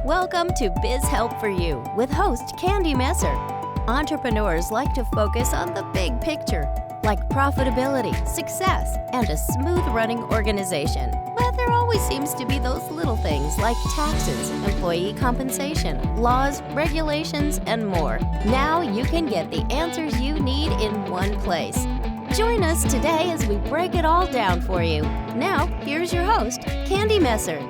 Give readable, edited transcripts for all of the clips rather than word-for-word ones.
Welcome to Biz Help for You with host Candy Messer. Entrepreneurs like to focus on the big picture, like profitability, success, and a smooth-running organization. But there always seems to be those little things like taxes, employee compensation, laws, regulations, and more. Now you can get the answers you need in one place. Join us today as we break it all down for you. Now, here's your host, Candy Messer.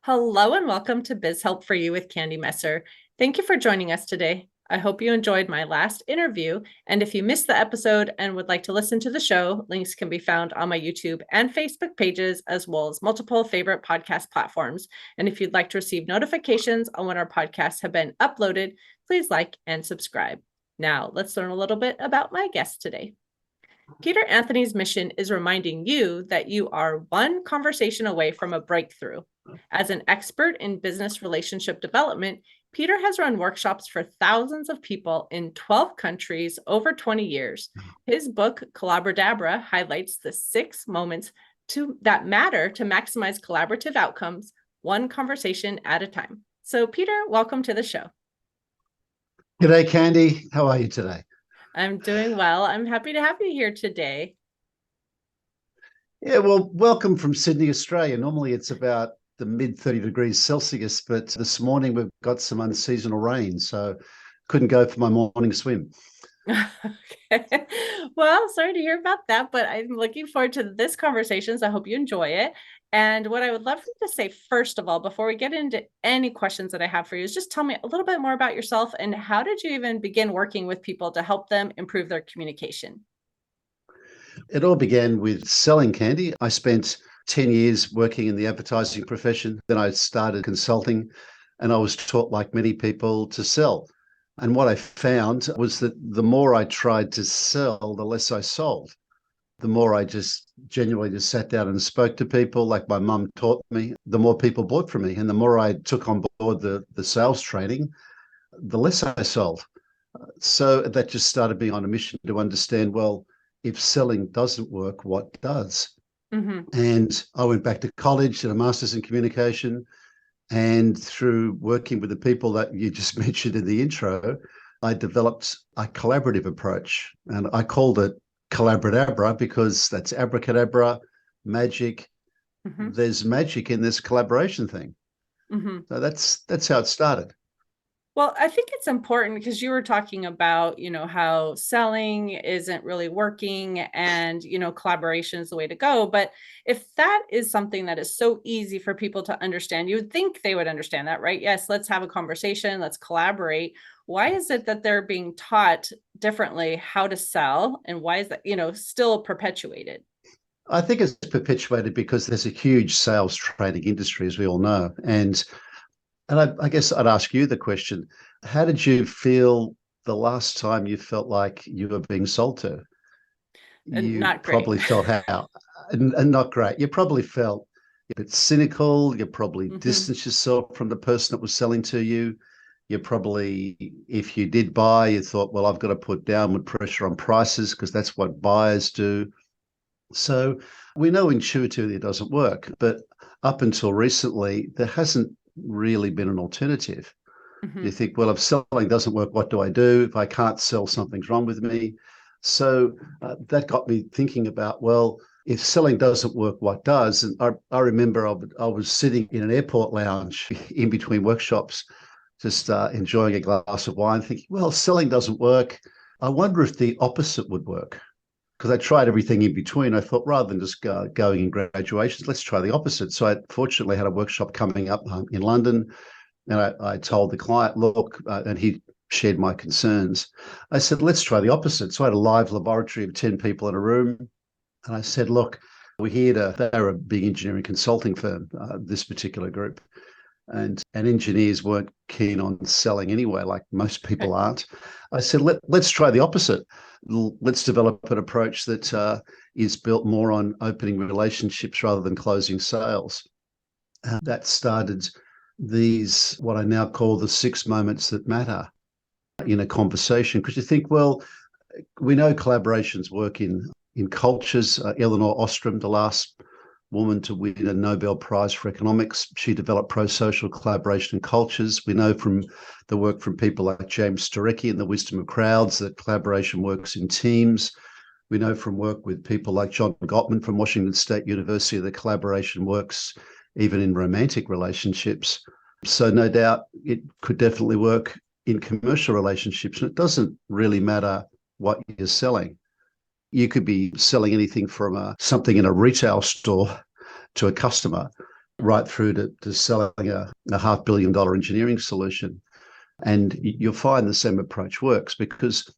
Hello and welcome to Biz Help for You with Candy Messer. Thank you for joining us today. I hope you enjoyed my last interview. And if you missed the episode and would like to listen to the show, links can be found on my YouTube and Facebook pages, as well as multiple favorite podcast platforms. And if you'd like to receive notifications on when our podcasts have been uploaded, please like and subscribe. Now, let's learn a little bit about my guest today. Peter Anthony's mission is reminding you that you are one conversation away from a breakthrough. As an expert in business relationship development, Peter has run workshops for thousands of people in 12 countries over 20 years. His book, Collabradabra, highlights the 6 moments that matter to maximize collaborative outcomes, one conversation at a time. So, Peter, welcome to the show. G'day, Candy. How are you today? I'm doing well. I'm happy to have you here today. Yeah, well, welcome from Sydney, Australia. Normally it's about the mid 30 degrees Celsius, but this morning we've got some unseasonal rain, so couldn't go for my morning swim. Okay. Well, sorry to hear about that, but I'm looking forward to this conversation, so I hope you enjoy it. And what I would love to say, first of all, before we get into any questions that I have for you, is just tell me a little bit more about yourself and how did you even begin working with people to help them improve their communication? It all began with selling, Candy. I spent 10 years working in the advertising profession. Then I started consulting and I was taught, like many people, to sell. And what I found was that the more I tried to sell, the less I sold. The more I just genuinely just sat down and spoke to people, like my mum taught me, the more people bought from me. And the more I took on board the sales training, the less I sold. So that just started being on a mission to understand, well, if selling doesn't work, what does? Mm-hmm. And I went back to college, did a master's in communication. And through working with the people that you just mentioned in the intro, I developed a collaborative approach. And I called it Collabradabra because that's abracadabra, magic. Mm-hmm. There's magic in this collaboration thing. Mm-hmm. So that's how it started. Well, I think it's important because you were talking about, how selling isn't really working and, collaboration is the way to go. But if that is something that is so easy for people to understand, you would think they would understand that, right? Yes, let's have a conversation, let's collaborate. Why is it that they're being taught differently how to sell? And why is that, still perpetuated? I think it's perpetuated because there's a huge sales training industry, as we all know. And I guess I'd ask you the question, how did you feel the last time you felt like you were being sold to? You not great. Probably felt how? And not great. You probably felt a bit cynical. You probably distanced yourself from the person that was selling to you. You probably, if you did buy, you thought, well, I've got to put downward pressure on prices because that's what buyers do. So we know intuitively it doesn't work. But up until recently, there hasn't really been an alternative. Mm-hmm. You think, well, if selling doesn't work, what do I do? If I can't sell, something's wrong with me. So that got me thinking about, well, if selling doesn't work, what does? And I remember I was sitting in an airport lounge in between workshops, just enjoying a glass of wine, thinking, well, selling doesn't work. I wonder if the opposite would work. Because I tried everything in between. I thought rather than just going in graduations, let's try the opposite. So I fortunately had a workshop coming up in London. And I told the client, look, and he shared my concerns. I said, let's try the opposite. So I had a live laboratory of 10 people in a room. And I said, look, they're a big engineering consulting firm, this particular group. And engineers weren't keen on selling anyway, like most people aren't. I said, let's try the opposite. Let's develop an approach that is built more on opening relationships rather than closing sales. That started these, what I now call the 6 moments that matter in a conversation. Because you think, well, we know collaborations work in cultures. Elinor Ostrom, the last woman to win a Nobel Prize for economics. She developed pro-social collaboration and cultures. We know from the work from people like James Storecki and the wisdom of crowds that collaboration works in teams. We know from work with people like John Gottman from Washington State University that collaboration works even in romantic relationships. So no doubt it could definitely work in commercial relationships. And it doesn't really matter what you're selling. You could be selling anything from something in a retail store to a customer, right through to selling a $500 million engineering solution. And you'll find the same approach works because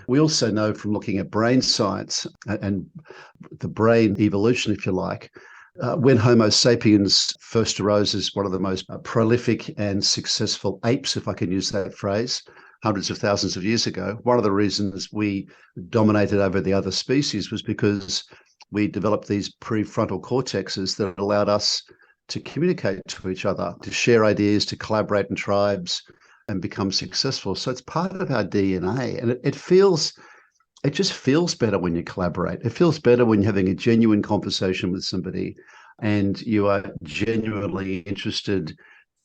we also know from looking at brain science and the brain evolution, if you like, when Homo sapiens first arose as one of the most prolific and successful apes, if I can use that phrase, hundreds of thousands of years ago, one of the reasons we dominated over the other species was because we developed these prefrontal cortexes that allowed us to communicate to each other, to share ideas, to collaborate in tribes and become successful. So it's part of our DNA. And it just feels better when you collaborate. It feels better when you're having a genuine conversation with somebody and you are genuinely interested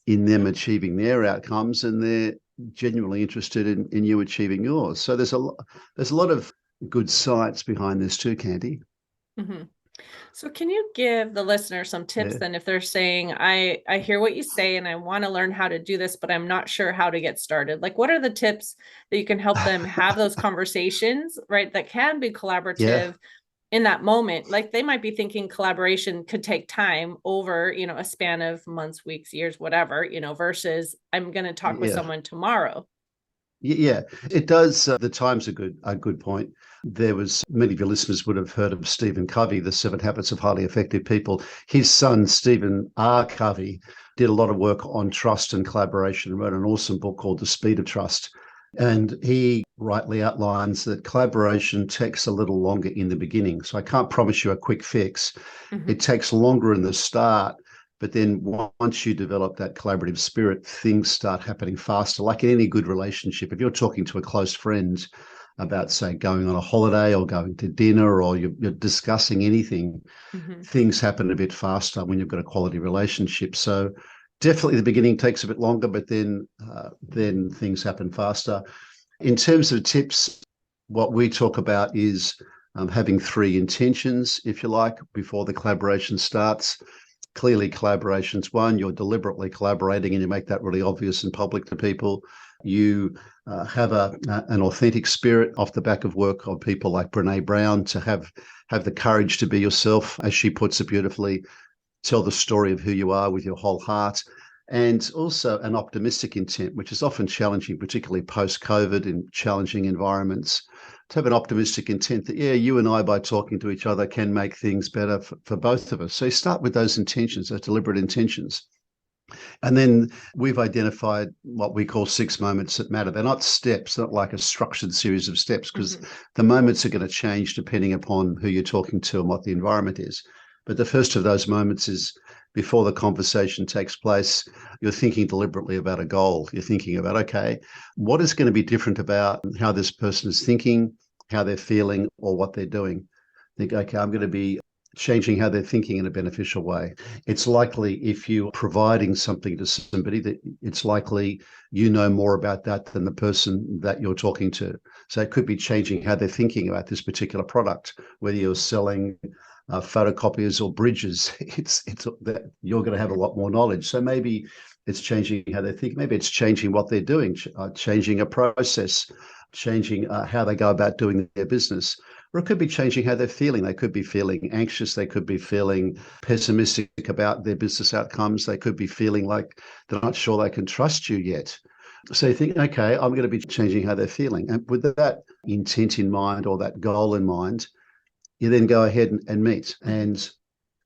in them achieving their outcomes and they're genuinely interested in you achieving yours. So there's a lot of good science behind this too, Candy. Mm-hmm. So can you give the listener some tips then if they're saying, I hear what you say and I want to learn how to do this, but I'm not sure how to get started? Like, what are the tips that you can help them have those conversations, right? That can be collaborative in that moment. Like they might be thinking collaboration could take time over, a span of months, weeks, years, whatever, versus I'm going to talk with someone tomorrow. Yeah, it does. The time's a good point. Many of your listeners would have heard of Stephen Covey, The 7 Habits of Highly Effective People. His son, Stephen R. Covey, did a lot of work on trust and collaboration and wrote an awesome book called The Speed of Trust. And he rightly outlines that collaboration takes a little longer in the beginning. So I can't promise you a quick fix. Mm-hmm. It takes longer in the start. But then once you develop that collaborative spirit, things start happening faster. Like in any good relationship, if you're talking to a close friend about, say, going on a holiday or going to dinner or you're discussing anything, things happen a bit faster when you've got a quality relationship. So definitely the beginning takes a bit longer, but then things happen faster. In terms of tips, what we talk about is having 3 intentions, if you like, before the collaboration starts. Clearly, collaboration's one. You're deliberately collaborating and you make that really obvious and public to people. You have an authentic spirit off the back of work of people like Brené Brown to have the courage to be yourself, as she puts it beautifully, tell the story of who you are with your whole heart. And also an optimistic intent, which is often challenging, particularly post-COVID in challenging environments, to have an optimistic intent that, you and I, by talking to each other, can make things better for both of us. So you start with those intentions, those deliberate intentions. And then we've identified what we call 6 moments that matter. They're not steps, not like a structured series of steps, because the moments are going to change depending upon who you're talking to and what the environment is. But the first of those moments is before the conversation takes place, you're thinking deliberately about a goal. You're thinking about, okay, what is going to be different about how this person is thinking, how they're feeling, or what they're doing? Think, okay, I'm going to be changing how they're thinking in a beneficial way. It's likely if you're providing something to somebody that it's likely you know more about that than the person that you're talking to. So it could be changing how they're thinking about this particular product, whether you're selling photocopiers or bridges. It's that you're going to have a lot more knowledge. So maybe it's changing how they think. Maybe it's changing what they're doing, changing a process, changing how they go about doing their business. Or it could be changing how they're feeling. They could be feeling anxious. They could be feeling pessimistic about their business outcomes. They could be feeling like they're not sure they can trust you yet. So you think, okay, I'm going to be changing how they're feeling. And with that intent in mind or that goal in mind, you then go ahead and meet. And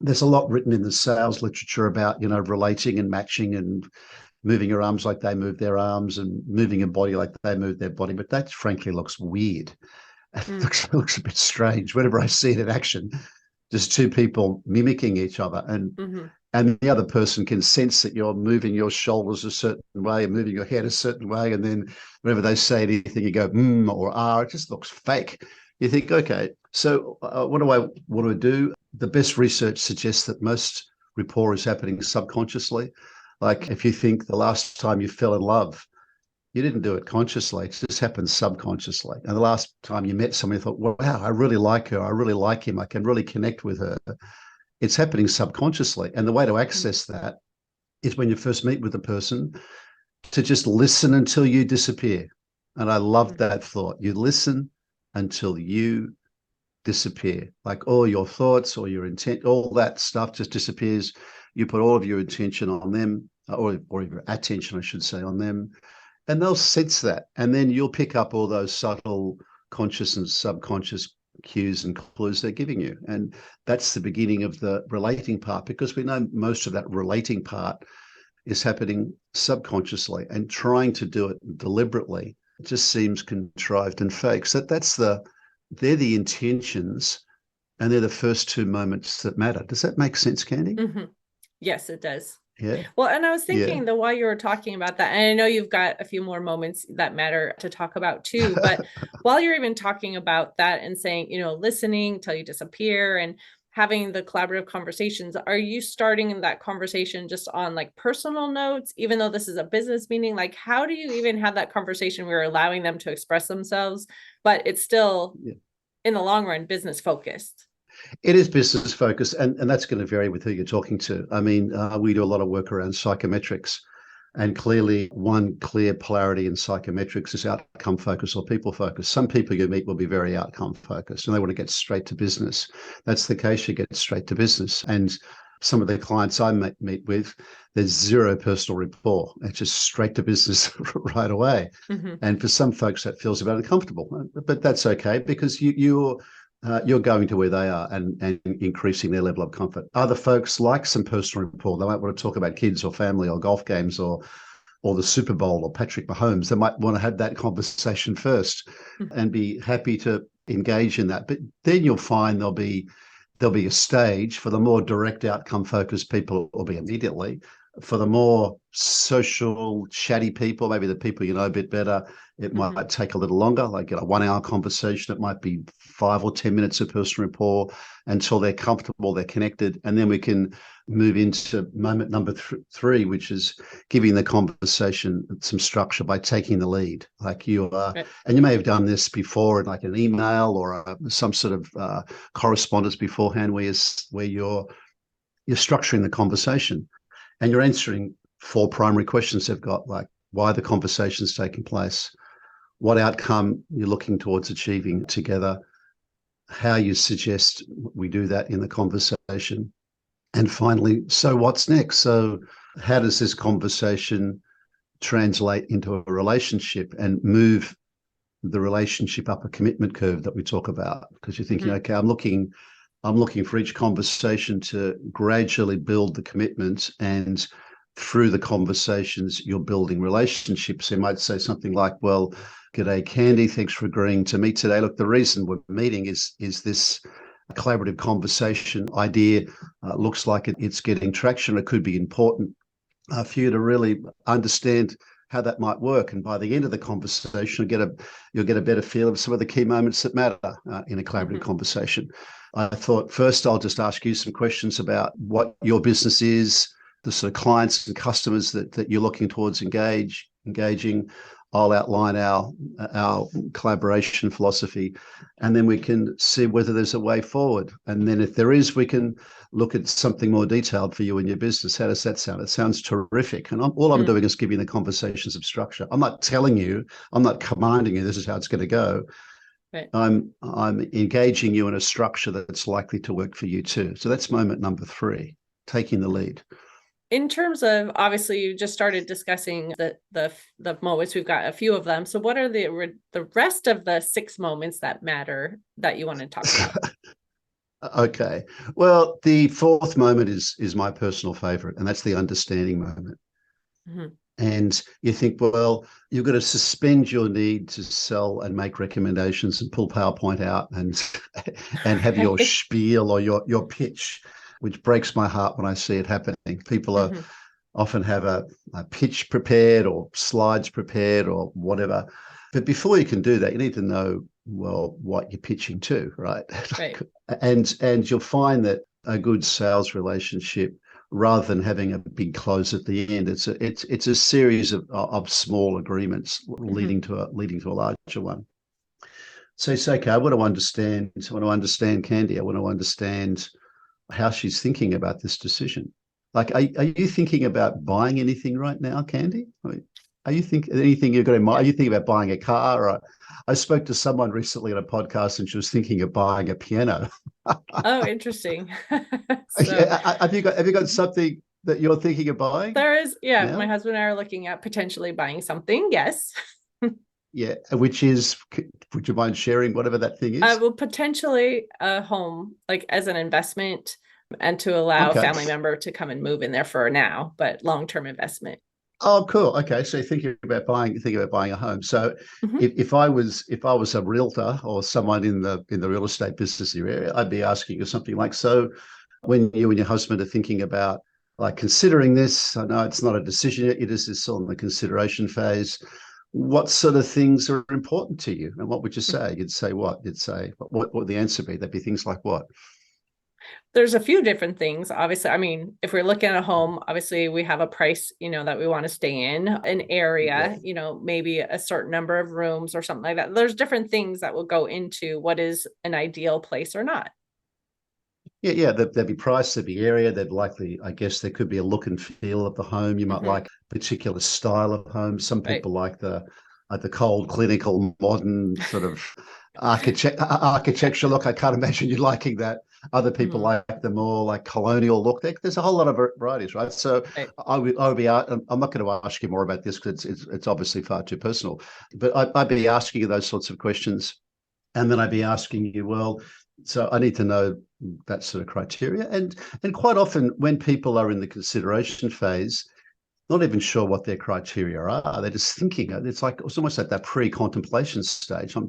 there's a lot written in the sales literature about, relating and matching and moving your arms like they move their arms and moving your body like they move their body. But that frankly looks weird. It looks a bit strange. Whenever I see it in action, just 2 people mimicking each other and the other person can sense that you're moving your shoulders a certain way and moving your head a certain way. And then whenever they say anything, you go, or ah, it just looks fake. You think, okay, so what do I want to do? The best research suggests that most rapport is happening subconsciously. Like if you think the last time you fell in love, you didn't do it consciously. It just happened subconsciously. And the last time you met someone, you thought, wow, I really like her. I really like him. I can really connect with her. It's happening subconsciously. And the way to access that is when you first meet with the person to just listen until you disappear. And I love that thought. You listen until you disappear. Like all your thoughts or your intent, all that stuff just disappears. You put all of your attention on them, or your attention, I should say, on them, and they'll sense that. And then you'll pick up all those subtle conscious and subconscious cues and clues they're giving you. And that's the beginning of the relating part, because we know most of that relating part is happening subconsciously, and trying to do it deliberately just seems contrived and fake. So they're the intentions, and they're the first two moments that matter. Does that make sense, Candy? Mm-hmm. Yes, it does. Yeah. Well, and I was thinking that while you were talking about that, and I know you've got a few more moments that matter to talk about too, but while you're even talking about that and saying, listening till you disappear and having the collaborative conversations, are you starting that conversation just on like personal notes, even though this is a business meeting? Like, how do you even have that conversation where you're allowing them to express themselves, but it's still in the long run, business focused? It is business focused, and that's going to vary with who you're talking to. I mean, we do a lot of work around psychometrics, and clearly one clear polarity in psychometrics is outcome focused or people focused. Some people you meet will be very outcome focused and they want to get straight to business. That's the case, you get straight to business. And some of the clients I meet with, there's zero personal rapport. It's just straight to business right away. Mm-hmm. And for some folks, that feels a bit uncomfortable, but that's okay, because you're going to where they are and increasing their level of comfort. Other folks like some personal rapport. They might want to talk about kids or family or golf games or the Super Bowl or Patrick Mahomes. They might want to have that conversation first and be happy to engage in that. But then you'll find there'll be a stage for the more direct outcome focused people. Will be immediately. For the more social, chatty people, maybe the people you know a bit better, it might take a little longer, like a 1 hour conversation. It might be 5 or 10 minutes of personal rapport until they're comfortable, they're connected. And then we can move into moment number 3, which is giving the conversation some structure by taking the lead. Like you are, and you may have done this before in like an email or some sort of correspondence beforehand where you're structuring the conversation. And you're answering 4 primary questions they've got, like why the conversation's taking place, what outcome you're looking towards achieving together, how you suggest we do that in the conversation, and finally, so what's next? So how does this conversation translate into a relationship and move the relationship up a commitment curve that we talk about? Because you're thinking, okay, I'm looking for each conversation to gradually build the commitment, and through the conversations, you're building relationships. You might say something like, well, g'day, Candy, thanks for agreeing to meet today. Look, the reason we're meeting is this collaborative conversation idea. Looks like it's getting traction. It could be important for you to really understand how that might work. And by the end of the conversation, you'll get a better feel of some of the key moments that matter in a collaborative conversation. I thought first I'll just ask you some questions about what your business is, the sort of clients and customers that you're looking towards engaging. I'll outline our collaboration philosophy, and then we can see whether there's a way forward. And then if there is, we can look at something more detailed for you in your business. How does that sound? It sounds terrific. And all I'm doing is giving the conversations of structure. I'm not telling you, I'm not commanding you, this is how it's going to go. Right. I'm engaging you in a structure that's likely to work for you too. So that's moment number 3, taking the lead. In terms of, obviously, you just started discussing the moments. We've got a few of them. So what are the rest of the 6 moments that matter that you want to talk about? Okay. Well, the 4th moment is my personal favorite, and that's the understanding moment. Mm-hmm. And you think, well, you've got to suspend your need to sell and make recommendations and pull PowerPoint out and have your spiel or your pitch, which breaks my heart when I see it happening. People often have a pitch prepared or slides prepared or whatever. But before you can do that, you need to know well, what you're pitching to, right? Right. And you'll find that a good sales relationship, rather than having a big close at the end, it's a series of small agreements leading to a larger one. So it's okay. I want to understand Candy. I want to understand how she's thinking about this decision. Like, are you thinking about buying anything right now, Candy? I mean, are you thinking anything you've got in mind? Are you thinking about buying a car? Or I spoke to someone recently on a podcast, and she was thinking of buying a piano. Oh, interesting. Have you got something that you're thinking of buying? There is, yeah. Now? My husband and I are looking at potentially buying something. Yes. Yeah, which is, would you mind sharing whatever that thing is? Well, potentially a home, like as an investment, and to allow a family member to come and move in there for now, but long-term investment. Oh, cool. Okay, so you're thinking about buying a home. So if I was a realtor or someone in the real estate business area, I'd be asking you something like, so when you and your husband are thinking about like considering this, I know it's not a decision yet, it is still in the consideration phase. What sort of things are important to you? And what would you say? You'd say what? You'd say, what would the answer be? That'd be things like what? There's a few different things. Obviously, I mean, if we're looking at a home, obviously we have a price, that we want to stay in, an area, maybe a certain number of rooms or something like that. There's different things that will go into what is an ideal place or not. Yeah, there'd be price, there'd be area, there'd likely, I guess, there could be a look and feel of the home. You might like a particular style of home. Some people like the cold, clinical, modern sort of architecture look. I can't imagine you liking that. Other people like the more like colonial look. There's a whole lot of varieties, right? So I'm not going to ask you more about this because it's obviously far too personal. But I'd be asking you those sorts of questions, and then I'd be asking you, well, so I need to know that sort of criteria. And quite often when people are in the consideration phase, not even sure what their criteria are, they're just thinking. It's almost at that pre-contemplation stage. I'm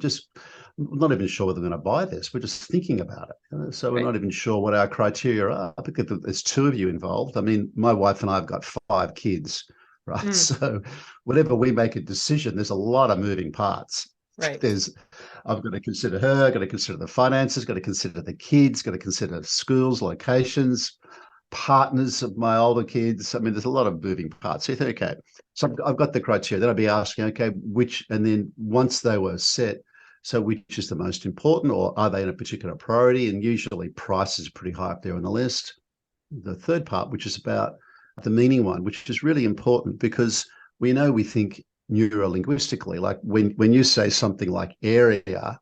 not even sure whether we're going to buy this. We're just thinking about it. So we're not even sure what our criteria are because there's two of you involved. I mean, my wife and I have got 5 kids, right? So whenever we make a decision, there's a lot of moving parts. Right. I've got to consider her, got to consider the finances, got to consider the kids, got to consider schools, locations, partners of my older kids. I mean, there's a lot of moving parts. So you think, okay, so I've got the criteria. Then I'd be asking, okay, and then once they were set, so which is the most important, or are they in a particular priority? And usually price is pretty high up there on the list. The third part, which is about the meaning one, which is really important because we think neurolinguistically, like when you say something like area,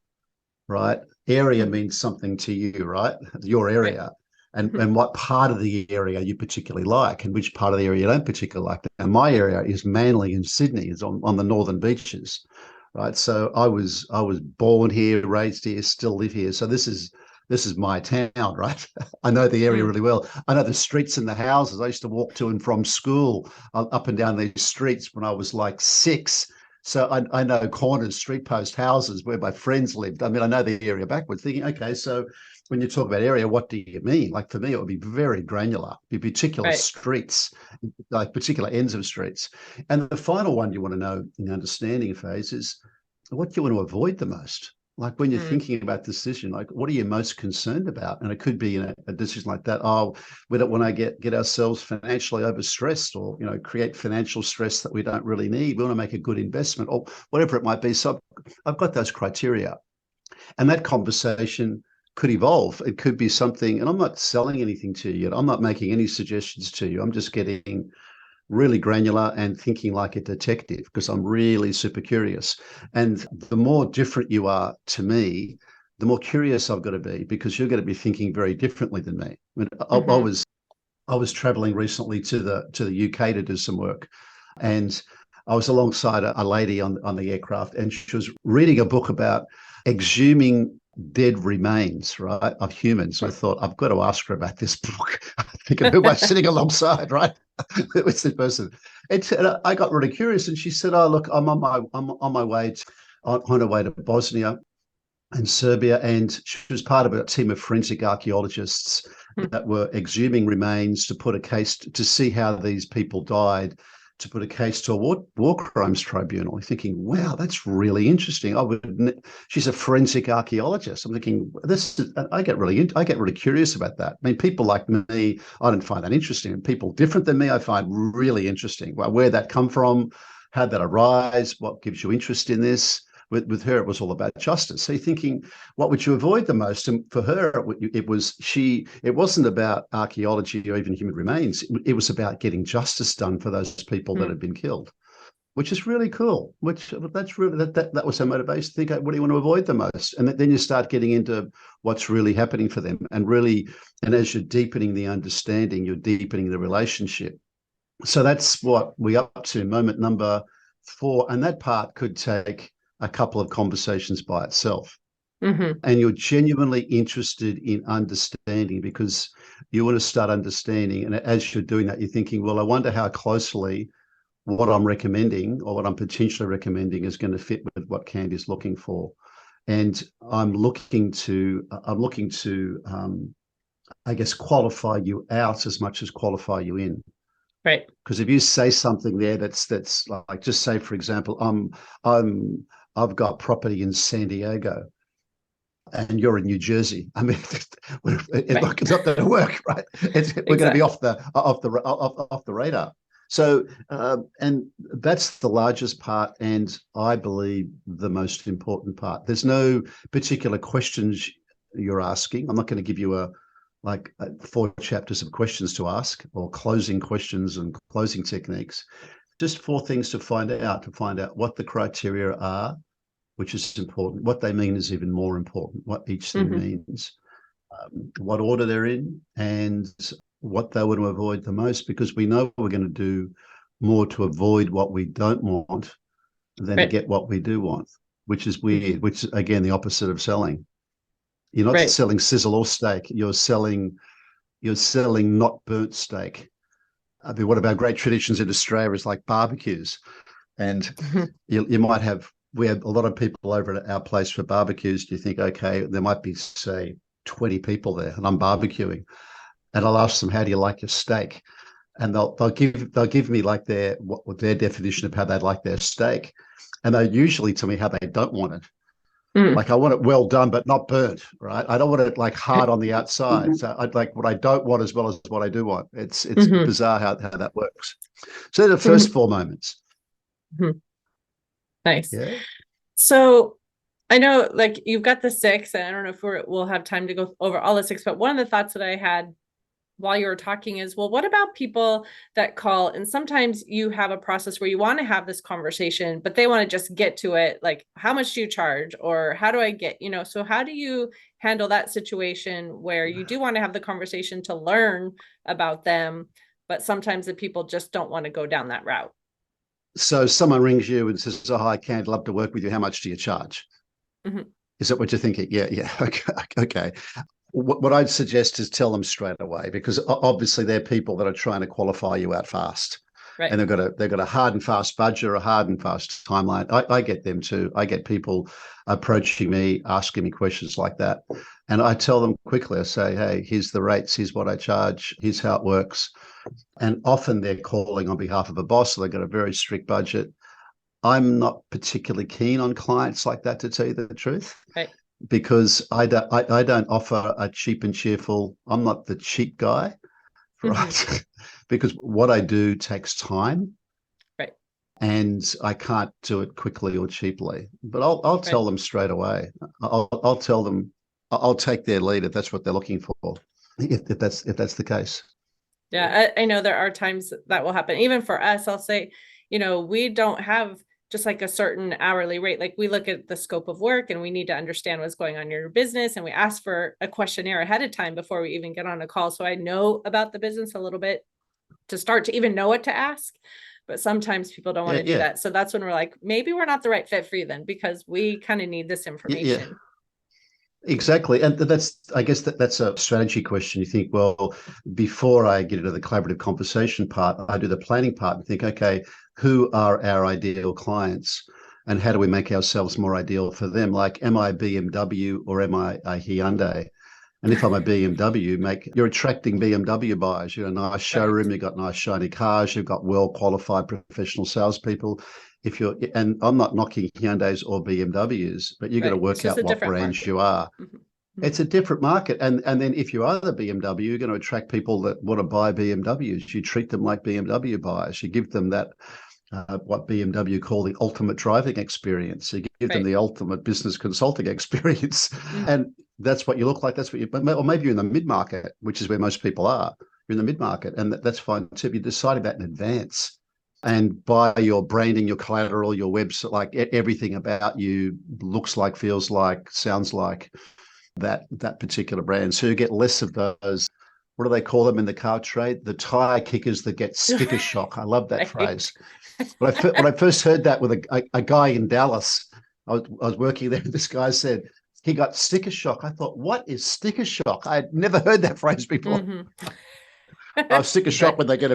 right? Area means something to you, right? Your area. And what part of the area you particularly like and which part of the area you don't particularly like. Now, my area is Manly in Sydney, is on the northern beaches, right? So I was born here, raised here, still live here. So this is my town, right? I know the area really well. I know the streets and the houses. I used to walk to and from school up and down these streets when I was like 6. So I know corners, street post houses where my friends lived. I mean, I know the area backwards, thinking, okay, so when you talk about area, what do you mean? Like for me, it would be very granular, be particular streets, like particular ends of streets. And the final one you want to know in the understanding phase is what do you want to avoid the most? Like when you're thinking about decision, like what are you most concerned about? And it could be in a decision like that. Oh, we don't want to get ourselves financially overstressed or, create financial stress that we don't really need. We want to make a good investment or whatever it might be. So I've got those criteria. And that conversation could evolve. It could be something, and I'm not selling anything to you. I'm not making any suggestions to you. I'm just getting really granular and thinking like a detective because I'm really super curious. And the more different you are to me, the more curious I've got to be because you're going to be thinking very differently than me. I mean, I was traveling recently to the UK to do some work, and I was alongside a lady on the aircraft, and she was reading a book about exhuming dead remains, right, of humans. So I thought, I've got to ask her about this book. I think of who am I sitting alongside, right? It's the person. And I got really curious, and she said, "Oh, look, I'm on my way on her way to Bosnia and Serbia, and she was part of a team of forensic archaeologists that were exhuming remains to put a case to see how these people died, to put a case to a war crimes tribunal. I'm thinking, wow, that's really interesting. She's a forensic archaeologist. I'm thinking, I get really curious about that. I mean, people like me, I don't find that interesting. And people different than me, I find really interesting. Well, where'd that come from? How'd that arise? What gives you interest in this? With her, it was all about justice. So you're thinking, what would you avoid the most? And for her, it wasn't about archaeology or even human remains. It was about getting justice done for those people that had been killed, which is really cool. That was her motivation. Think, what do you want to avoid the most? And then you start getting into what's really happening for them. And as you're deepening the understanding, you're deepening the relationship. So that's what we're up to, moment number 4. And that part could take a couple of conversations by itself. Mm-hmm. And you're genuinely interested in understanding because you want to start understanding. And as you're doing that, you're thinking, well, I wonder how closely what I'm recommending or what I'm potentially recommending is going to fit with what Candy's looking for. And I'm looking to I guess, qualify you out as much as qualify you in. Right. Because if you say something there that's like, just say, for example, I've got property in San Diego and you're in New Jersey. I mean, it's not going to work, right? We're going to be off the radar. So, and that's the largest part, and I believe the most important part. There's no particular questions you're asking. I'm not going to give you 4 chapters of questions to ask or closing questions and closing techniques. Just 4 things to find out what the criteria are, which is important. What they mean is even more important, what each thing means, what order they're in, and what they want to avoid the most, because we know we're going to do more to avoid what we don't want than to get what we do want, which is weird, which is, again, the opposite of selling. You're not selling sizzle or steak. You're selling not burnt steak. I mean, one of our great traditions in Australia is like barbecues, and you might have. We have a lot of people over at our place for barbecues. Do you think, okay, there might be, say, 20 people there, and I'm barbecuing, and I'll ask them, how do you like your steak? And they'll give me like their definition of how they'd like their steak, and they usually tell me how they don't want it. Like, I want it well done, but not burnt, right? I don't want it like hard on the outside. So I'd like what I don't want as well as what I do want. It's bizarre how that works. So the first 4 moments. Nice. Yeah. So I know, like, you've got the 6, and I don't know if we'll have time to go over all the 6, but one of the thoughts that I had while you were talking is, well, what about people that call, and sometimes you have a process where you want to have this conversation, but they want to just get to it. Like, how much do you charge? Or how do I get, so how do you handle that situation where you do want to have the conversation to learn about them, but sometimes the people just don't want to go down that route? So someone rings you and says, oh, hi, I'd love to work with you. How much do you charge? Is that what you're thinking? Yeah. Okay. What I'd suggest is tell them straight away, because obviously they're people that are trying to qualify you out fast. Right. And they've got a hard and fast budget or a hard and fast timeline. I get them too. I get people approaching me, asking me questions like that. And I tell them quickly, I say, hey, here's the rates, here's what I charge, here's how it works. And often they're calling on behalf of a boss, so they've got a very strict budget. I'm not particularly keen on clients like that, to tell you the truth. Right. Because I don't offer a cheap and cheerful. I'm not the cheap guy, right? Because what I do takes time, right? And I can't do it quickly or cheaply. But I'll tell them straight away. I'll tell them. I'll take their lead if that's what they're looking for. If that's the case. Yeah, I know there are times that will happen. Even for us, I'll say, we don't have just like a certain hourly rate. Like, we look at the scope of work and we need to understand what's going on in your business. And we ask for a questionnaire ahead of time before we even get on a call. So I know about the business a little bit to start to even know what to ask. But sometimes people don't want to do that. So that's when we're like, maybe we're not the right fit for you then, because we kind of need this information. Yeah. Exactly. And I guess that's a strategy question. You think, well, before I get into the collaborative conversation part, I do the planning part and think, okay, who are our ideal clients and how do we make ourselves more ideal for them? Like, am I BMW or am I a Hyundai? And if I'm a BMW, you're attracting BMW buyers. You're a nice showroom, you've got nice shiny cars, you've got well-qualified professional salespeople. And I'm not knocking Hyundais or BMWs, but you've got to work out what brands you are. It's a different market. And then if you are the BMW, you're going to attract people that want to buy BMWs. You treat them like BMW buyers. You give them that, what BMW call the ultimate driving experience. You give them the ultimate business consulting experience. And that's what you look like. That's what or maybe you're in the mid-market, which is where most people are. You're in the mid-market, and that's fine too. You're deciding that in advance. And by your branding, your collateral, your website, like everything about you looks like, feels like, sounds like that particular brand. So you get less of those, what do they call them in the car trade? The tire kickers that get sticker shock. I love that phrase. When I first heard that with a guy in Dallas, I was working there. This guy said he got sticker shock. I thought, what is sticker shock? I had never heard that phrase before. Sticker shock when they get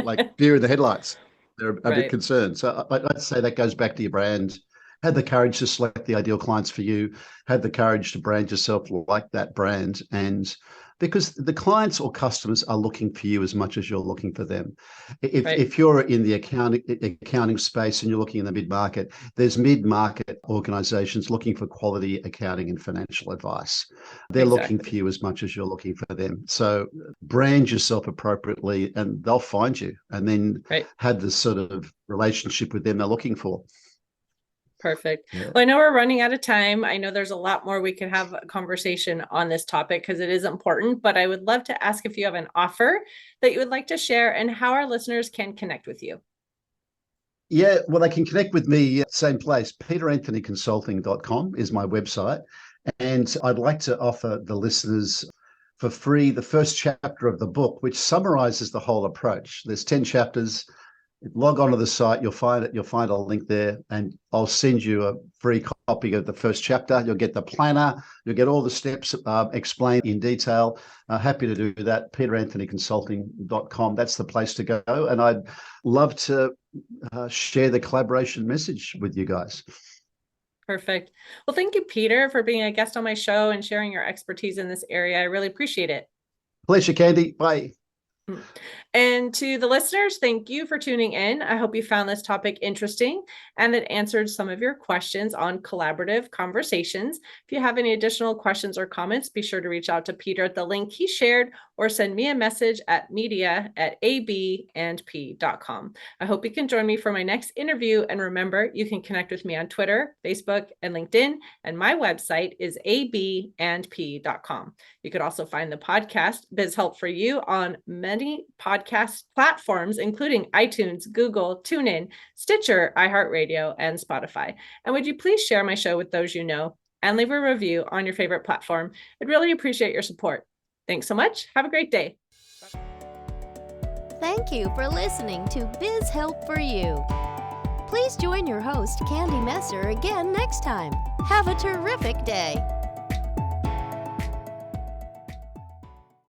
like deer in the headlights. They're a bit concerned. So I'd say that goes back to your brand. Have the courage to select the ideal clients for you. Have the courage to brand yourself like that brand. And because the clients or customers are looking for you as much as you're looking for them. If you're in the accounting space and you're looking in the mid-market, there's mid-market organizations looking for quality accounting and financial advice. They're looking for you as much as you're looking for them. So brand yourself appropriately and they'll find you, and then have the sort of relationship with them they're looking for. Perfect. Yeah. Well, I know we're running out of time. I know there's a lot more we could have a conversation on this topic because it is important, but I would love to ask if you have an offer that you would like to share and how our listeners can connect with you. Yeah, well, they can connect with me, same place. PeterAnthonyConsulting.com is my website. And I'd like to offer the listeners for free the first chapter of the book, which summarizes the whole approach. There's 10 chapters. Log onto the site, you'll find a link there, and I'll send you a free copy of the first chapter. You'll get the planner, you'll get all the steps explained in detail. Happy to do that. PeterAnthonyConsulting.com, that's the place to go. And I'd love to share the collaboration message with you guys. Perfect. Well, thank you, Peter, for being a guest on my show and sharing your expertise in this area. I really appreciate it. Pleasure, Candy. Bye. And to the listeners, thank you for tuning in. I hope you found this topic interesting and it answered some of your questions on collaborative conversations. If you have any additional questions or comments, be sure to reach out to Peter at the link he shared or send me a message at media@abandp.com. I hope you can join me for my next interview. And remember, you can connect with me on Twitter, Facebook, and LinkedIn. And my website is abandp.com. You could also find the podcast Biz Help for You on many podcast platforms, including iTunes, Google, TuneIn, Stitcher, iHeartRadio, and Spotify. And would you please share my show with those you know and leave a review on your favorite platform? I'd really appreciate your support. Thanks so much. Have a great day. Thank you for listening to Biz Help for You. Please join your host, Candy Messer, again next time. Have a terrific day.